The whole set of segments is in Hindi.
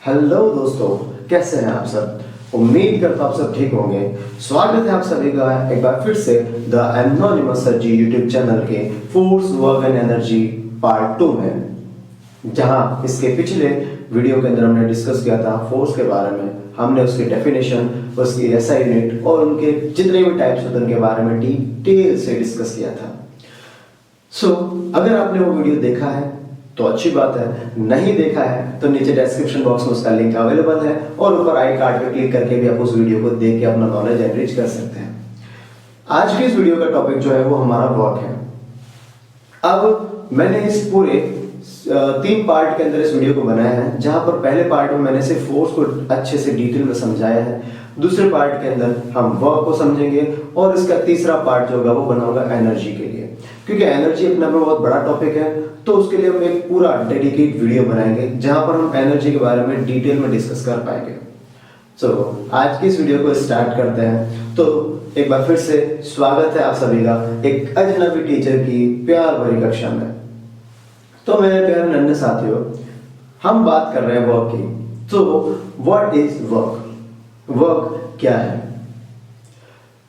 हेलो दोस्तों, कैसे हैं आप सब। उम्मीद करता हूं आप सब ठीक होंगे। स्वागत है आप सभी का एक बार फिर से the anonymous sir ji YouTube channel के force work and energy part 2 में, जहां इसके पिछले वीडियो के अंदर हमने डिस्कस किया था फोर्स के बारे में। हमने उसकी डेफिनेशन, उसकी एसआई यूनिट और उनके जितने भी टाइप्स होते हैं उनके बारे में डिटेल से डिस्कस किया था। अगर आपने वो वीडियो देखा है तो अच्छी बात है, नहीं देखा है तो नीचे डिस्क्रिप्शन बॉक्स में उसका लिंक अवेलेबल है और ऊपर आई कार्ड पे क्लिक करके भी आप उस वीडियो को देख के अपना नॉलेज एनरिच कर सकते हैं। आज की इस वीडियो का टॉपिक जो है वो हमारा वर्क है। अब मैंने इस पूरे 3 पार्ट के अंदर इस वीडियो को बनाया है, जहां पर पहले पार्ट में मैंने सिर्फ फोर्स को अच्छे से डिटेल में समझाया है। दूसरे पार्ट के अंदर हम वर्क को समझेंगे और इसका तीसरा पार्ट जो होगा वो बनाऊंगा एनर्जी के लिए, क्योंकि एनर्जी अपना में बहुत बड़ा टॉपिक है। तो उसके लिए हम एक पूरा डेडिकेट वीडियो बनाएंगे जहां पर हम एनर्जी के बारे में डिटेल में डिस्कस कर पाएंगे। आज की इस वीडियो को स्टार्ट करते हैं। तो एक बार फिर से स्वागत है आप सभी का एक अजनबी टीचर की प्यार भरी कक्षा में। तो मेरे प्यारे नन्हे साथियों, हम बात कर रहे हैं वर्क की। तो व्हाट इज वर्क? वर्क क्या है?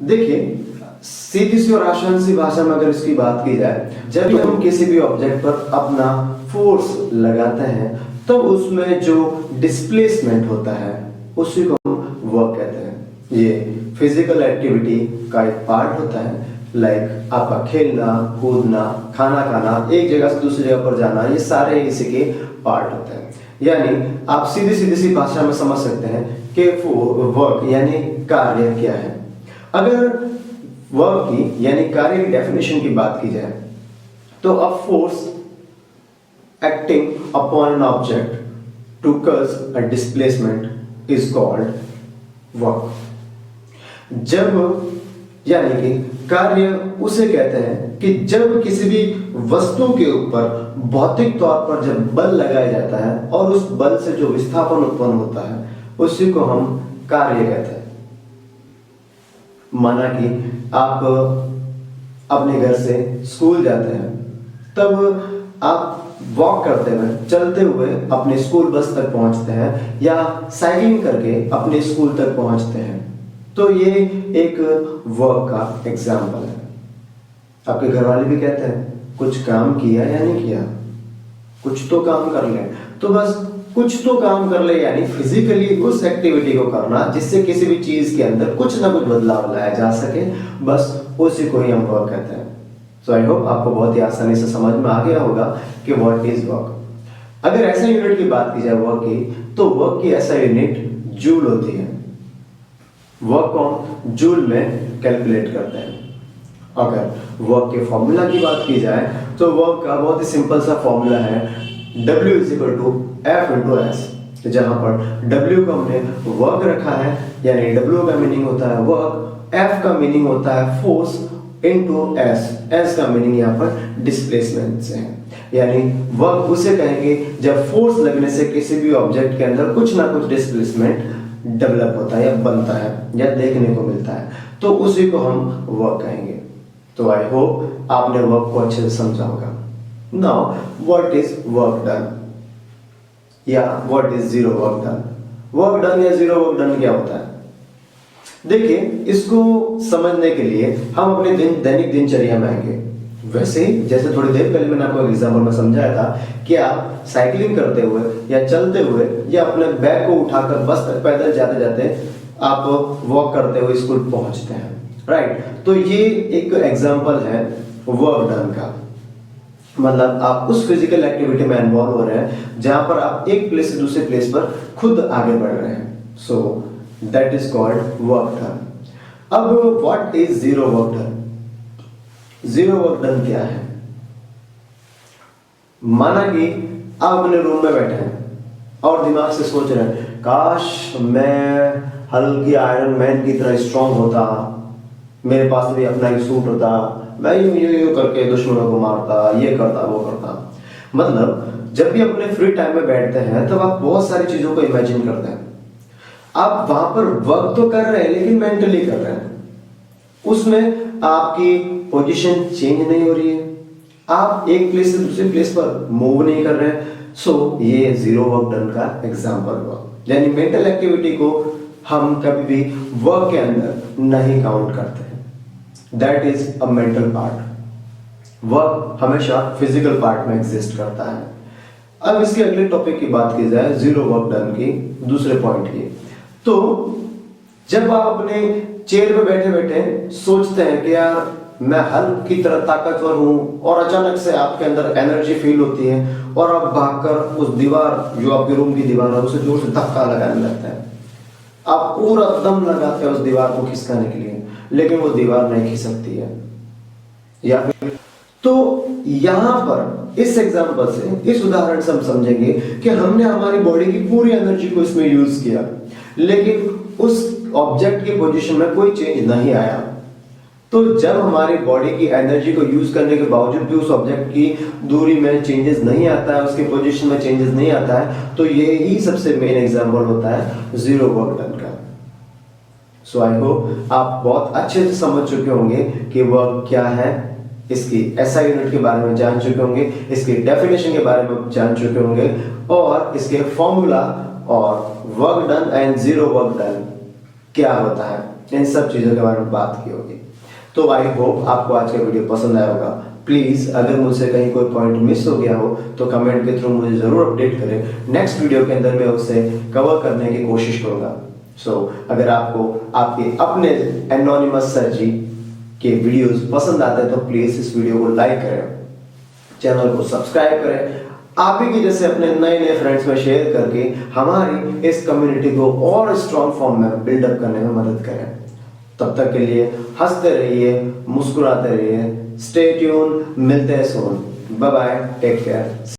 देखिए, सीधी सी और आसान सी भाषा में अगर इसकी बात की जाए, जब भी हम किसी भी ऑब्जेक्ट पर अपना फोर्स लगाते हैं तो उसमें जो डिस्प्लेसमेंट होता है उसी को हम वर्क कहते हैं। ये फिजिकल एक्टिविटी का एक पार्ट होता है, लाइक आपका खेलना, कूदना, खाना खाना, एक जगह से दूसरी जगह पर जाना, ये सारे इसी के पार्ट होते हैं। यानी आप सीधी सीधी सी भाषा में समझ सकते हैं कि वर्क यानी कार्य क्या है। अगर वर्क की यानी कार्य की डेफिनेशन की बात की जाए तो a force acting upon an object to cause a displacement is called work. जब यानी कि कार्य उसे कहते हैं कि जब किसी भी वस्तु के ऊपर भौतिक तौर पर जब बल लगाया जाता है और उस बल से जो विस्थापन उत्पन्न होता है उसी को हम कार्य कहते हैं। माना कि आप अपने घर से स्कूल जाते हैं, तब आप वॉक करते हुए, चलते हुए अपने स्कूल बस तक पहुंचते हैं या साइकिलिंग करके अपने स्कूल तक पहुंचते हैं। तो ये एक वर्क का एग्जाम्पल है। आपके घर वाले भी कहते हैं कुछ काम किया या नहीं किया, कुछ तो काम कर ले। तो बस कुछ तो काम कर ले, यानी फिजिकली उस एक्टिविटी को करना जिससे किसी भी चीज के अंदर कुछ ना कुछ बदलाव लाया जा सके, बस उसी को ही हम वर्क कहते हैं। सो आई होप आपको बहुत ही आसानी से समझ में आ गया होगा कि व्हाट इज वर्क। अगर ऐसा यूनिट की बात की जाए वर्क की, तो वर्क की ऐसा यूनिट जूल होती है। वर्क को हम जूल में कैलकुलेट करते हैं। अगर वर्क के फॉर्मूला की बात की जाए तो वर्क का बहुत ही सिंपल सा फॉर्मूला है, W = F × S, जहां पर W को हमने वर्क रखा है, यानी W का मीनिंग होता है वर्क, F का मीनिंग होता है फोर्स इनटू S का मीनिंग यहाँ पर डिस्प्लेसमेंट से है। यानी वर्क उसे कहेंगे जब फोर्स लगने से किसी भी ऑब्जेक्ट के अंदर कुछ ना कुछ डिस्प्लेसमेंट डेवलप होता है या बनता है या देखने को मिलता है, तो उसी को हम वर्क कहेंगे। तो आई होप आपने वर्क को अच्छे से समझा होगा। Now what is work done या what is zero work done? Work done या जीरो वर्क डन क्या होता है? देखिए, इसको समझने के लिए हम अपने दैनिक दिनचर्या में आएंगे। वैसे ही जैसे थोड़ी देर पहले मैंने आपको एग्जाम्पल में समझाया था कि आप साइकिलिंग करते हुए या चलते हुए या अपने बैग को उठाकर बस तक पैदल जाते जाते आप वॉक करते हुए स्कूल पहुंचते हैं, राइट? तो ये एक एग्जाम्पल है वर्क डन का। मतलब आप उस फिजिकल एक्टिविटी में इन्वॉल्व हो रहे हैं जहां पर आप एक प्लेस से दूसरे प्लेस पर खुद आगे बढ़ रहे हैं। So that is called work done. अब what is zero work done? Zero work done क्या है? माना कि आप अपने रूम में बैठे हैं और दिमाग से सोच रहे हैं, काश मैं हल्की आयरन मैन की तरह स्ट्रांग होता, मेरे पास भी अपना एक सूट होता, मैं यूं करके दुश्मनों को मारता, ये करता वो करता। मतलब जब भी अपने फ्री टाइम में बैठते हैं तब आप बहुत सारी चीजों को इमेजिन करते हैं। आप वहां पर वर्क तो कर रहे हैं लेकिन मेंटली कर रहे हैं। उसमें आपकी पोजीशन चेंज नहीं हो रही है, आप एक प्लेस से दूसरे प्लेस पर मूव नहीं कर रहे हैं, सो ये जीरो वर्क डन का एग्जाम्पल हुआ। यानी मेंटल एक्टिविटी को हम कभी भी वर्क के अंदर नहीं काउंट करते हैं। That is a mental part. Work हमेशा फिजिकल पार्ट में एग्जिस्ट करता है। अब इसके अगले टॉपिक की बात की जाए, जीरो वर्क डन की दूसरे पॉइंट की, तो जब आप अपने चेयर पे बैठे बैठे सोचते हैं कि यार मैं हल्क की तरह ताकतवर हूं, और अचानक से आपके अंदर एनर्जी फील होती है और आप भागकर उस दीवार, जो आपके रूम की दीवार है, उसे जोर से धक्का लगाने लगते हैं। आप पूरा दम लगाते हैं उस दीवार को खिसकाने के लिए, लेकिन वो दीवार नहीं खिसकती है। या फिर तो यहां पर इस एग्जांपल से, इस उदाहरण से हम समझेंगे कि हमने हमारी बॉडी की पूरी एनर्जी को इसमें यूज किया, लेकिन उस ऑब्जेक्ट की पोजीशन में कोई चेंज नहीं आया। तो जब हमारी बॉडी की एनर्जी को यूज करने के बावजूद भी उस ऑब्जेक्ट की दूरी में चेंजेस नहीं आता है, उसकी पोजीशन में चेंजेस नहीं आता है, तो ये ही सबसे मेन एग्जांपल होता है जीरो वर्क डन का। सो आई होप आप बहुत अच्छे से समझ चुके होंगे कि वर्क क्या है, इसकी एसआई यूनिट के बारे में जान चुके होंगे, इसकी डेफिनेशन के बारे में जान चुके होंगे, और इसके फॉर्मूला और work done and zero work done क्या होता है, इन सब चीजों के बारे में बात की होगी। तो आई होप आपको आज का वीडियो पसंद आया होगा। प्लीज अगर मुझसे कहीं कोई पॉइंट मिस हो गया हो तो कमेंट के थ्रू मुझे जरूर अपडेट करें। नेक्स्ट वीडियो के अंदर मैं उसे कवर करने की कोशिश करूंगा। सो अगर आपको आपके अपने एनोनिमस सर जी के वीडियोस पसंद आते हैं तो प्लीज इस वीडियो को लाइक करें, चैनल को सब्सक्राइब करें, आप ही के जैसे अपने नए नए फ्रेंड्स में शेयर करके हमारी इस कम्युनिटी को और स्ट्रॉन्ग फॉर्म में बिल्डअप करने में मदद करें। तब तक के लिए हंसते रहिए, मुस्कुराते रहिए। स्टे ट्यून, मिलते हैं soon. Bye bye, take care.